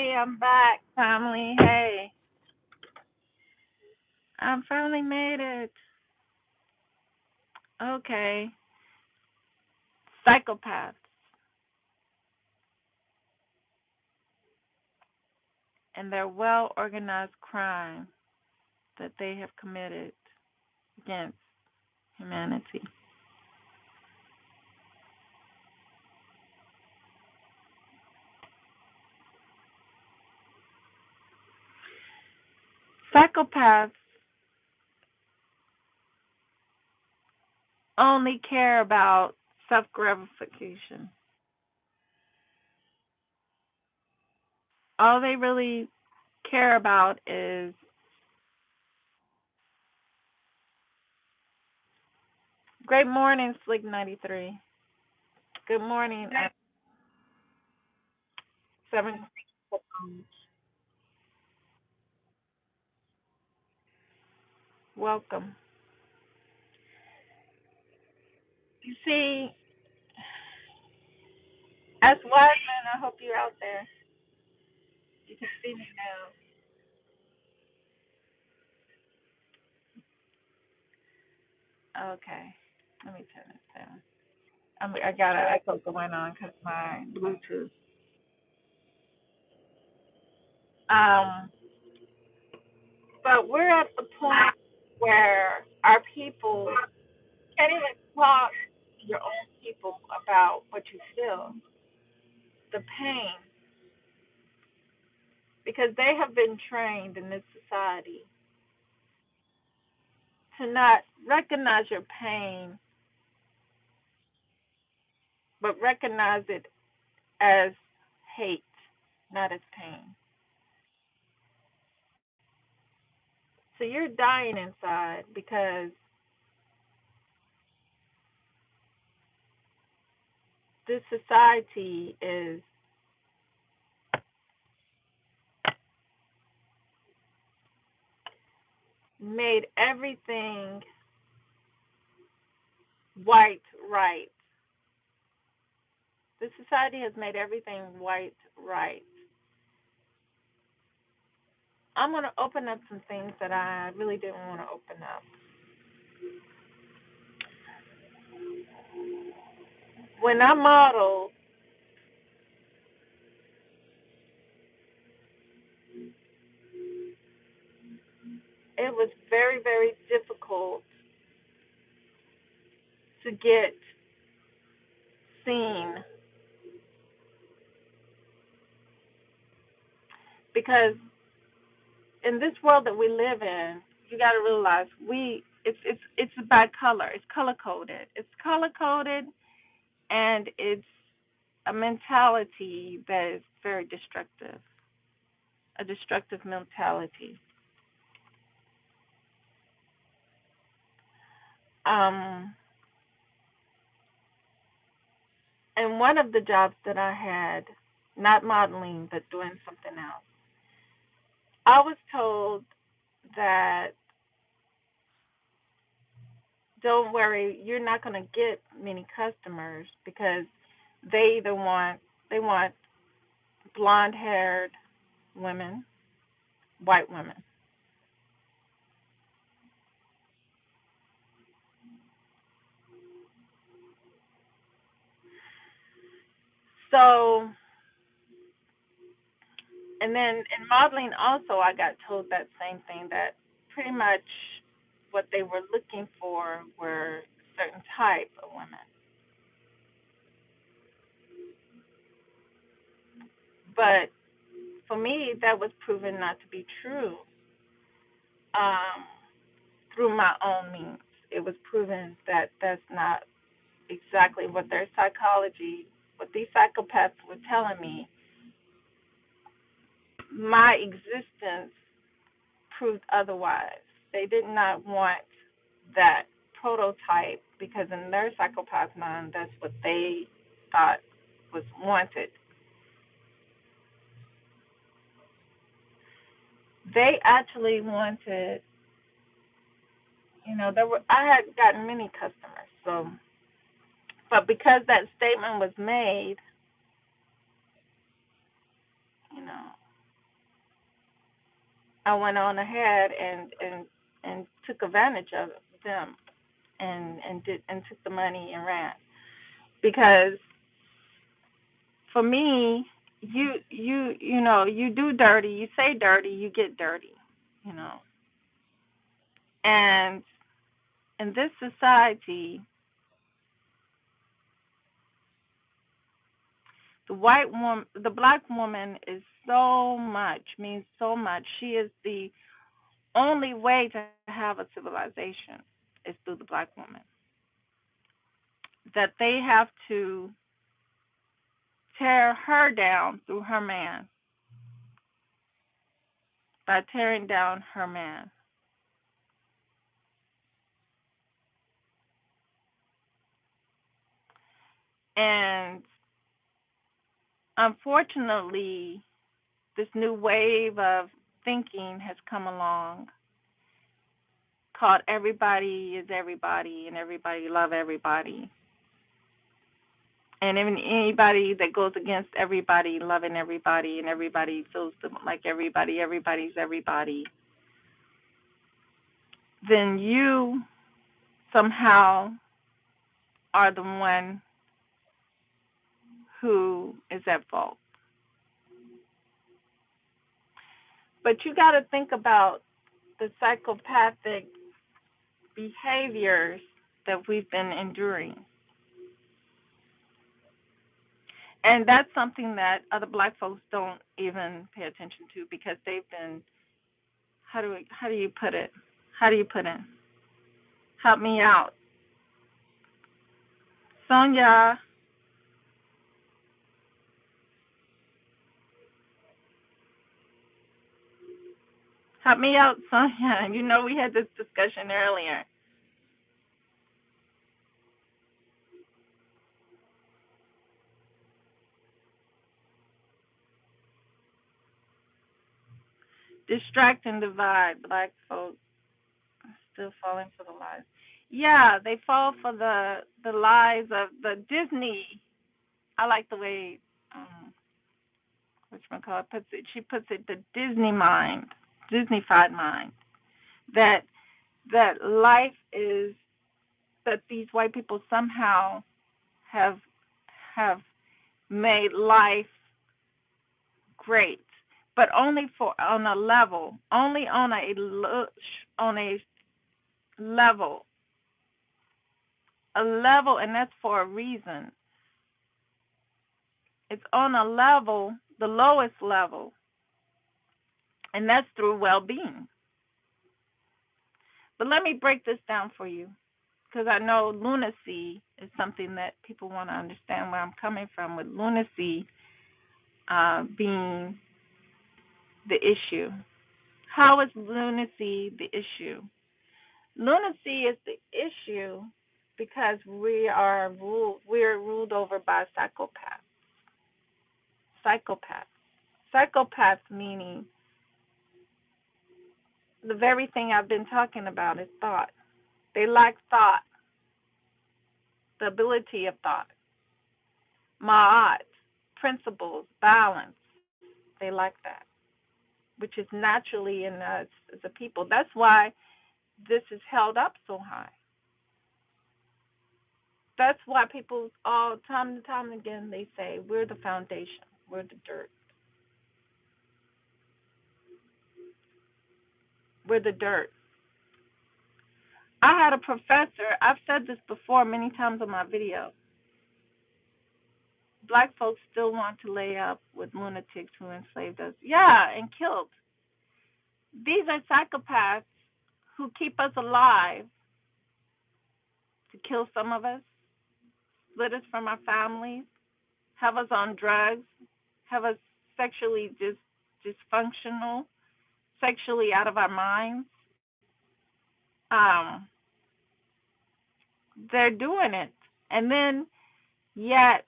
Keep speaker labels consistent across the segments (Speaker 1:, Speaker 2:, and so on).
Speaker 1: Hey, I'm back, family. Hey, I finally made it. Okay. Psychopaths and their well organized crime that they have committed against humanity. Psychopaths only care about self gratification. All they really care about is great morning, Slick 93. Good morning, at 7. Welcome. You see, as Wiseman, I hope you're out there. You can see me now. Okay. Let me turn this down. I got an echo going on because my Bluetooth. Um, but we're at the point where our people can't even talk to your own people about what you feel, the pain, because they have been trained in this society to not recognize your pain, but recognize it as hate, not as pain. So you're dying inside because this society is made everything white right. The society has made everything white right. I'm going to open up some things that I really didn't want to open up. When I modeled, it was very, very difficult to get seen because in this world that we live in, you got to realize it's by color. It's color coded. It's color coded, and it's a mentality that is very destructive. A destructive mentality. Um, and one of the jobs that I had, not modeling, but doing something else, I was told that don't worry, you're not going to get many customers because they want blonde-haired women, white women. So, and then in modeling also, I got told that same thing that pretty much what they were looking for were certain type of women. But for me, that was proven not to be true um, through my own means. It was proven that that's not exactly what their psychology, what these psychopaths were telling me. My existence proved otherwise. They did not want that prototype because in their psychopath mind, that's what they thought was wanted. They actually wanted, there were I had gotten many customers, so but because that statement was made, you know. I went on ahead and took advantage of them and took the money and ran because for me, you do dirty, you say dirty, you get dirty, you know. And in this society, the black woman is so much, means so much. She is the only way to have a civilization is through the black woman. That they have to tear her down through her man by tearing down her man. And unfortunately, this new wave of thinking has come along called everybody is everybody and everybody love everybody. And even anybody that goes against everybody loving everybody and everybody feels like everybody's everybody, then you somehow are the one who is at fault. But you got to think about the psychopathic behaviors that we've been enduring. And that's something that other black folks don't even pay attention to because they've been how do you put it? How do you put it? Help me out. Sonia, help me out, Sonia. You know we had this discussion earlier. Distract and divide. Black folks still falling for the lies. Yeah, they fall for the lies of the Disney. I like the way whatchamacallit puts it. She puts it the Disney mind, Disneyfied mind. That that life is that these white people somehow have have made life great, but only for on a level, only on level, a level, and that's for a reason. It's on a level, the lowest level, and that's through well-being. But let me break this down for you, because I know lunacy is something that people want to understand where I'm coming from with lunacy being the issue. How is lunacy the issue? Lunacy is the issue because we're ruled over by psychopaths. Psychopaths. Psychopaths meaning the very thing I've been talking about is thought. They lack thought, the ability of thought, ma'at, principles, balance. They lack that, which is naturally in us as a people. That's why this is held up so high. That's why people all time and time again they say we're the foundation, we're the dirt, we're the dirt. I had a professor. I've said this before many times on my video. Black folks still want to lay up with lunatics who enslaved us. Yeah, and killed. These are psychopaths who keep us alive to kill some of us, split us from our families, have us on drugs, have us sexually dysfunctional, sexually out of our minds. Um, they're doing it. And then, yet,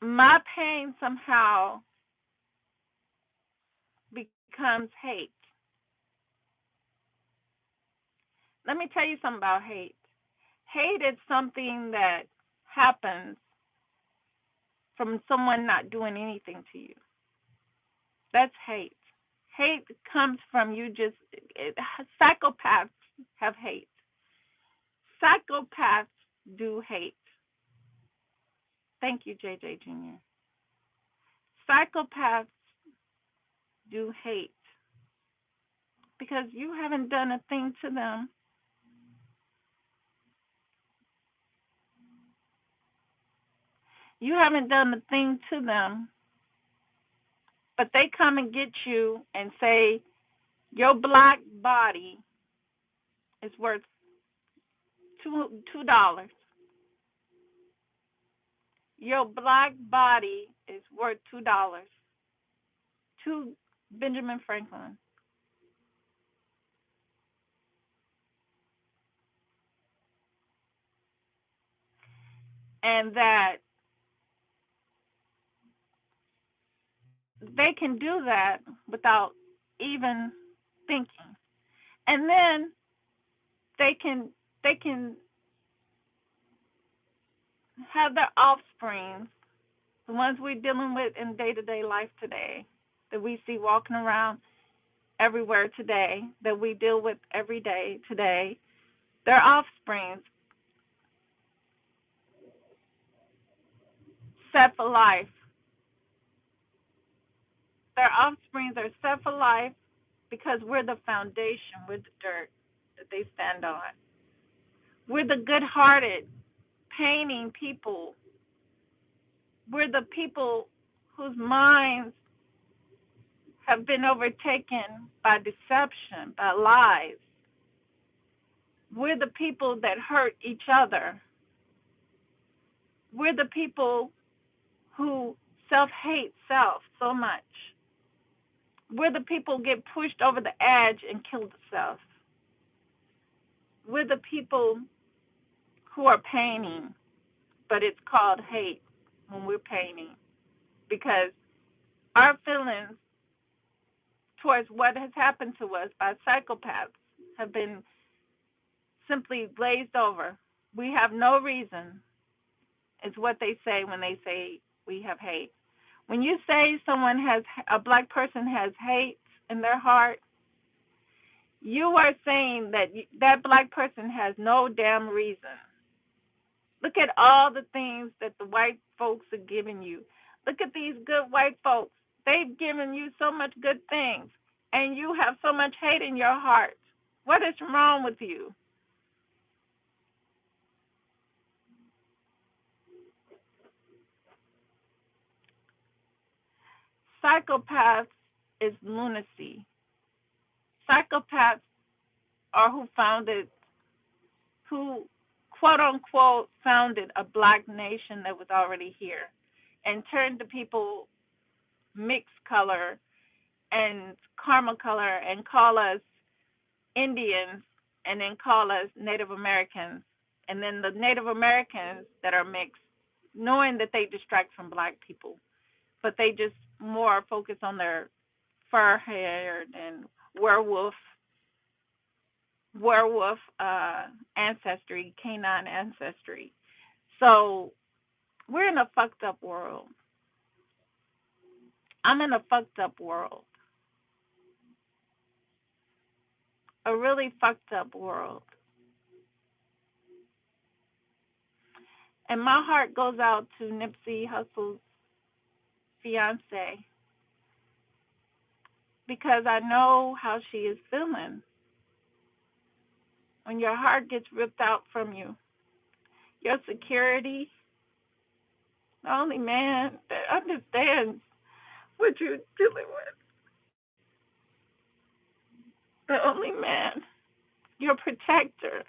Speaker 1: my pain somehow becomes hate. Let me tell you something about hate. Hate is something that happens from someone not doing anything to you. That's hate. Hate comes from you just. Psychopaths have hate. Psychopaths do hate. Thank you, JJ Jr. Psychopaths do hate because you haven't done a thing to them. You haven't done a thing to them, but they come and get you and say your black body is worth $2. Your black body is worth $2 to Benjamin Franklin, and that they can do that without even thinking, and then they can have their offspring, the ones we're dealing with in day-to-day life today, that we see walking around everywhere today, that we deal with every day today, their offspring set for life. Their offsprings are set for life because we're the foundation, we're the dirt that they stand on. We're the good hearted, painting people. We're the people whose minds have been overtaken by deception, by lies. We're the people that hurt each other. We're the people who self hate self so much. We're the people who get pushed over the edge and kill themselves. We're the people who are painting, but it's called hate when we're painting because our feelings towards what has happened to us by psychopaths have been simply glazed over. We have no reason, is what they say when they say we have hate. When you say someone has, a black person has hate in their heart, you are saying that that black person has no damn reason. Look at all the things that the white folks are giving you. Look at these good white folks. They've given you so much good things, and you have so much hate in your heart. What is wrong with you? Psychopaths is lunacy. Psychopaths are who quote unquote founded a black nation that was already here and turned the people mixed color and caramel color and call us Indians and then call us Native Americans. And then the Native Americans that are mixed, knowing that they distract from black people, but they just more focus on their fur haired and werewolf ancestry, canine ancestry. So we're in a fucked up world. I'm in a fucked up world. A really fucked up world. And my heart goes out to Nipsey Hussle's fiance because I know how she is feeling when your heart gets ripped out from you. Your security, the only man that understands what you're dealing with, the only man, your protector.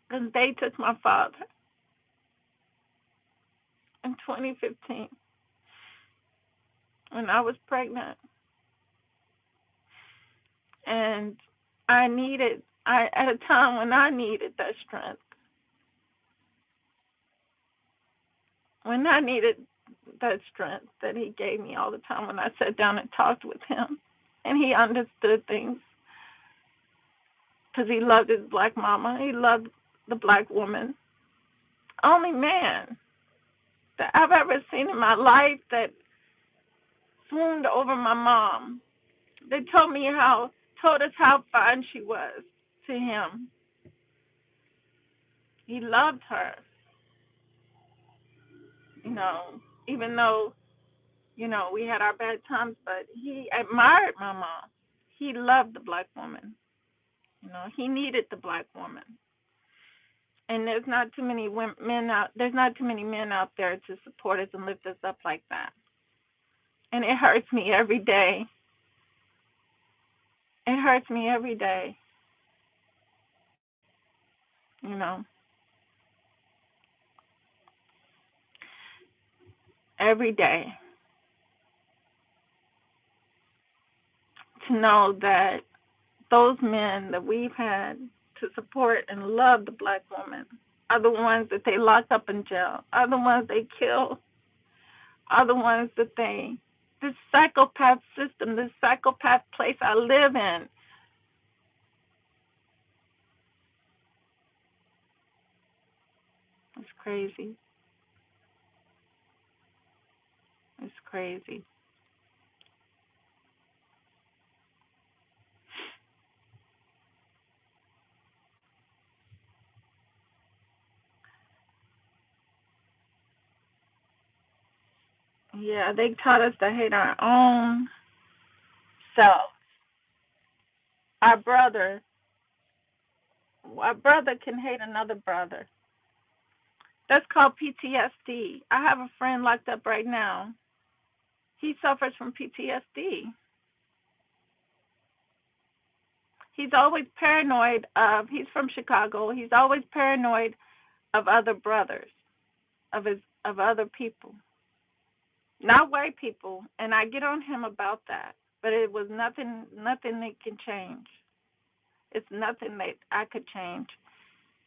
Speaker 1: Because they took my father in 2015 when I was pregnant. And at a time when I needed that strength, when I needed that strength that he gave me all the time when I sat down and talked with him. And he understood things because he loved his black mama. He loved the black woman. Only man that I've ever seen in my life that swooned over my mom. They told us how fine she was to him. He loved her, you know, even though, we had our bad times, but he admired my mom. He loved the black woman. He needed the black woman. And there's not too many men out there to support us and lift us up like that. And it hurts me every day. It hurts me every day, you know, every day to know that those men that we've had to support and love the black woman are the ones that they lock up in jail, are the ones they kill, are the ones that this psychopath system, this psychopath place I live in. It's crazy. It's crazy. Yeah, they taught us to hate our own self. Our brother, our brother can hate another brother. That's called PTSD. I have a friend locked up right now. He suffers from PTSD. He's always paranoid he's from Chicago. He's always paranoid of other brothers, of other people. Not white people, and I get on him about that. But it was nothing that can change. It's nothing that I could change.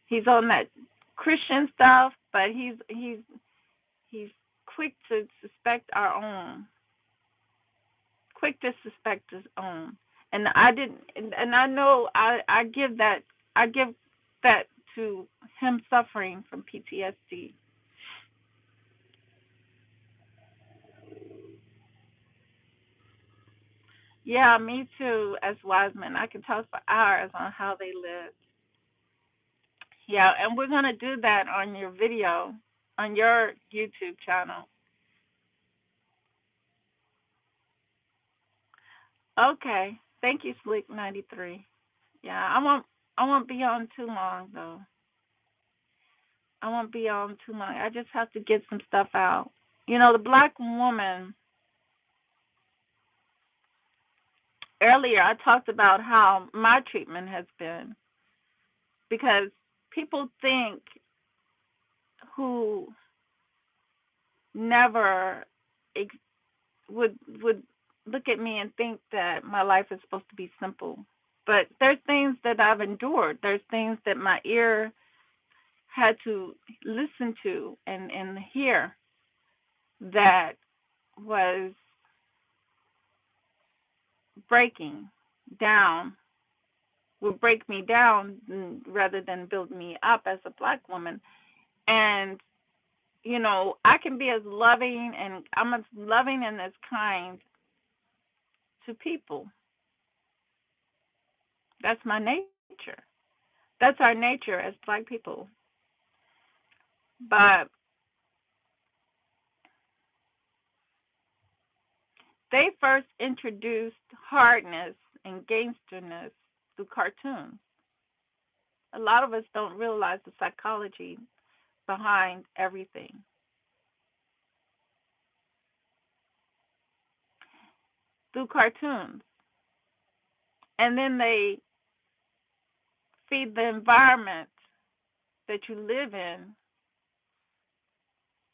Speaker 1: He's on that Christian stuff, but he's quick to suspect our own. Quick to suspect his own. And I didn't and I know I give that to him suffering from PTSD. Yeah, me too, as Wiseman. I can talk for hours on how they live. Yeah, and we're gonna do that on your video, on your YouTube channel. Okay. Thank you, Slick93. Yeah, I won't be on too long though. I won't be on too long. I just have to get some stuff out. The black woman, earlier I talked about how my treatment has been, because people think, who never ex- would look at me and think that my life is supposed to be simple. But there's things that I've endured. There's things that my ear had to listen to and hear that was breaking down, would break me down rather than build me up as a black woman. And I can be as loving, and I'm as loving and as kind to people. That's my nature. That's our nature as black people. But they first introduced hardness and gangsterness through cartoons. A lot of us don't realize the psychology behind everything. Through cartoons. And then they feed the environment that you live in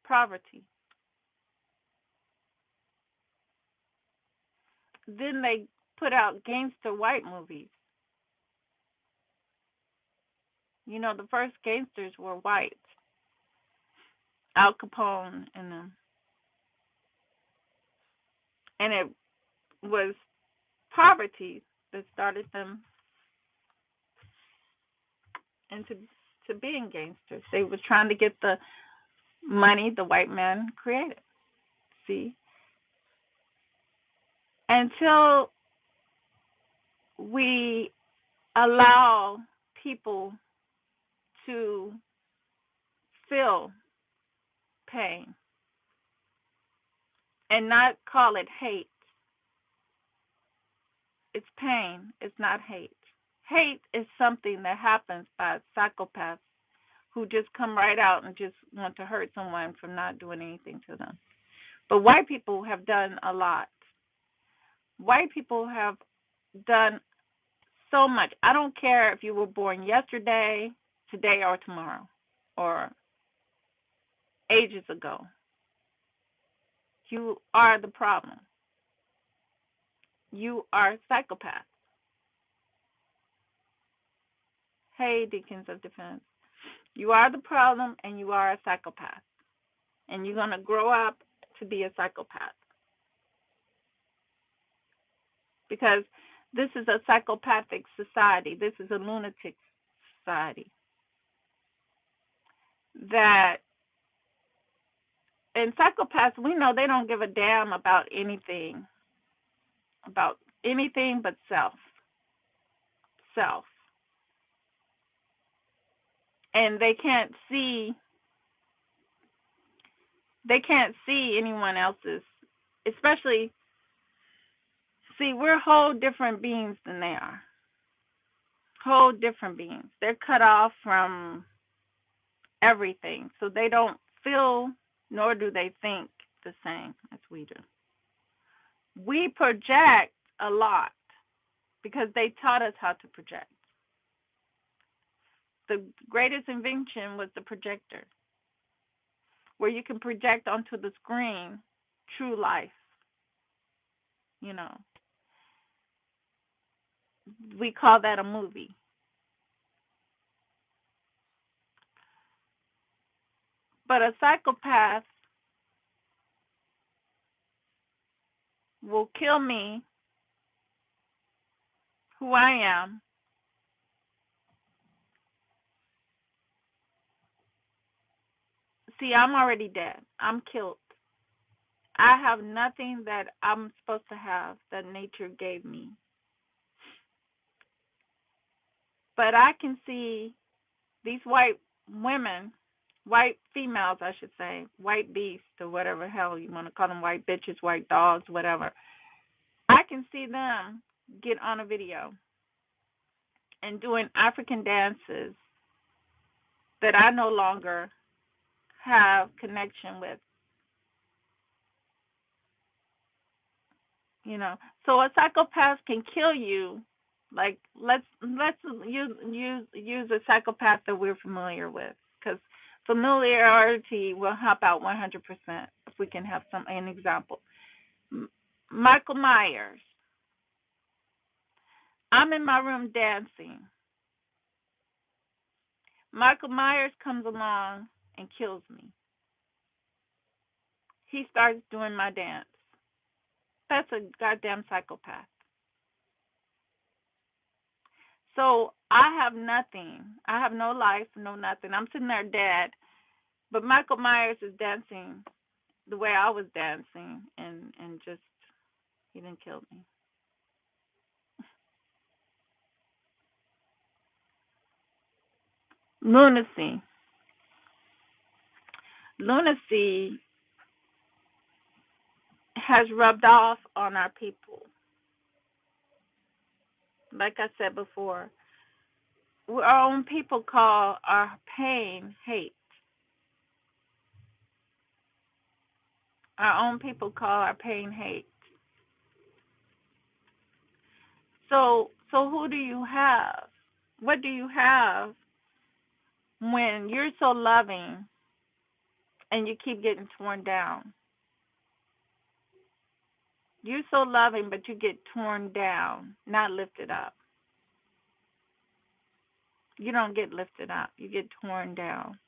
Speaker 1: poverty. Then they put out gangster white movies. The first gangsters were white. Al Capone and them. And it was poverty that started them into being gangsters. They was trying to get the money the white man created. See? until we allow people to feel pain and not call it hate. It's pain, it's not hate. Hate is something that happens by psychopaths who just come right out and just want to hurt someone from not doing anything to them. But white people have done a lot. White people have done so much. I don't care if you were born yesterday, today, or tomorrow, or ages ago. You are the problem. You are psychopaths. Hey, Deacons of Defense. You are the problem and you are a psychopath. And you're going to grow up to be a psychopath. Because this is a psychopathic society. This is a lunatic society. And psychopaths, we know they don't give a damn about anything but self. Self. And they can't see anyone else's, especially, see, we're whole different beings than they are. Whole different beings. They're cut off from everything. So they don't feel nor do they think the same as we do. We project a lot because they taught us how to project. The greatest invention was the projector, where you can project onto the screen true life. You know, we call that a movie. But a psychopath will kill me, who I am, see, I'm already dead. I'm killed. I have nothing that I'm supposed to have that nature gave me. But I can see these white women, white females, I should say, white beasts or whatever hell you want to call them, white bitches, white dogs, whatever. I can see them get on a video and doing African dances that I no longer have connection with. You know, so a psychopath can kill you. Like let's use a psychopath that we're familiar with, because familiarity will help out 100% if we can have an example. Michael Myers. I'm in my room dancing. Michael Myers comes along and kills me. He starts doing my dance. That's a goddamn psychopath. So I have nothing. I have no life, no nothing. I'm sitting there dead. But Michael Myers is dancing the way I was dancing, and just, he didn't kill me. Lunacy. Lunacy has rubbed off on our people. Like I said before, our own people call our pain hate. Our own people call our pain hate. So who do you have? What do you have when you're so loving and you keep getting torn down? You're so loving, but you get torn down, not lifted up. You don't get lifted up. You get torn down.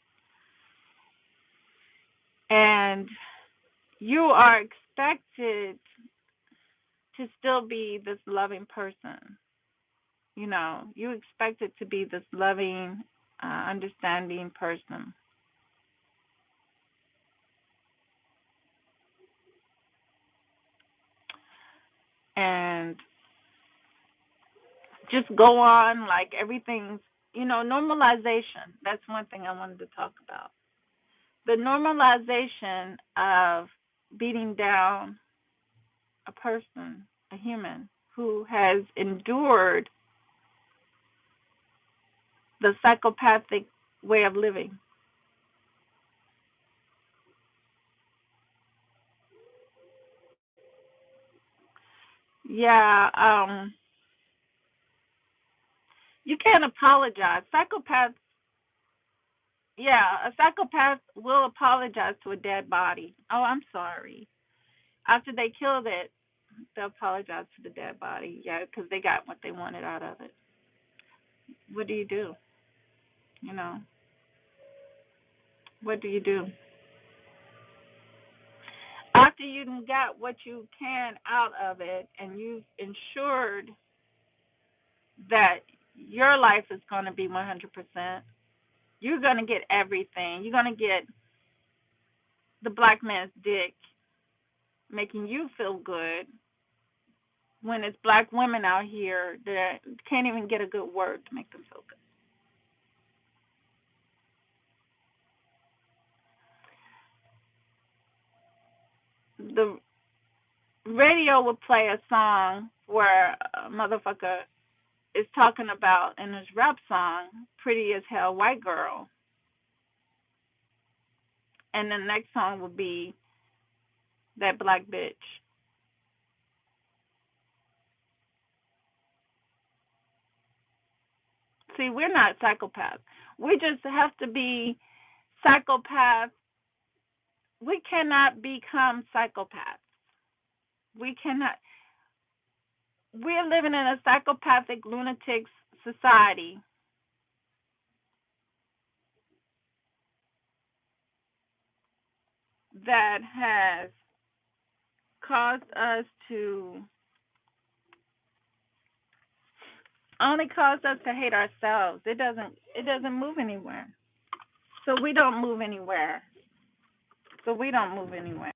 Speaker 1: And you are expected to still be this loving person. You know, you expect it to be this loving, understanding person. just go on like everything's, normalization. That's one thing I wanted to talk about. The normalization of beating down a person, a human, who has endured the psychopathic way of living. Yeah, you can't apologize. Psychopaths, yeah, a psychopath will apologize to a dead body. Oh, I'm sorry. After they killed it, they'll apologize to the dead body. Yeah, because they got what they wanted out of it. What do you do? You know, what do you do? After you got what you can out of it and you've ensured that your life is going to be 100%, you're going to get everything. You're going to get the black man's dick making you feel good when it's black women out here that can't even get a good word to make them feel good. The radio would play a song where a motherfucker is talking about in his rap song, pretty as hell white girl. And the next song would be that black bitch. See, we're not psychopaths. We just have to be psychopaths. We cannot become psychopaths. We cannot. We're living in a psychopathic lunatic society that has caused us to only caused us to hate ourselves. It doesn't move anywhere. So we don't move anywhere. So we don't move anywhere.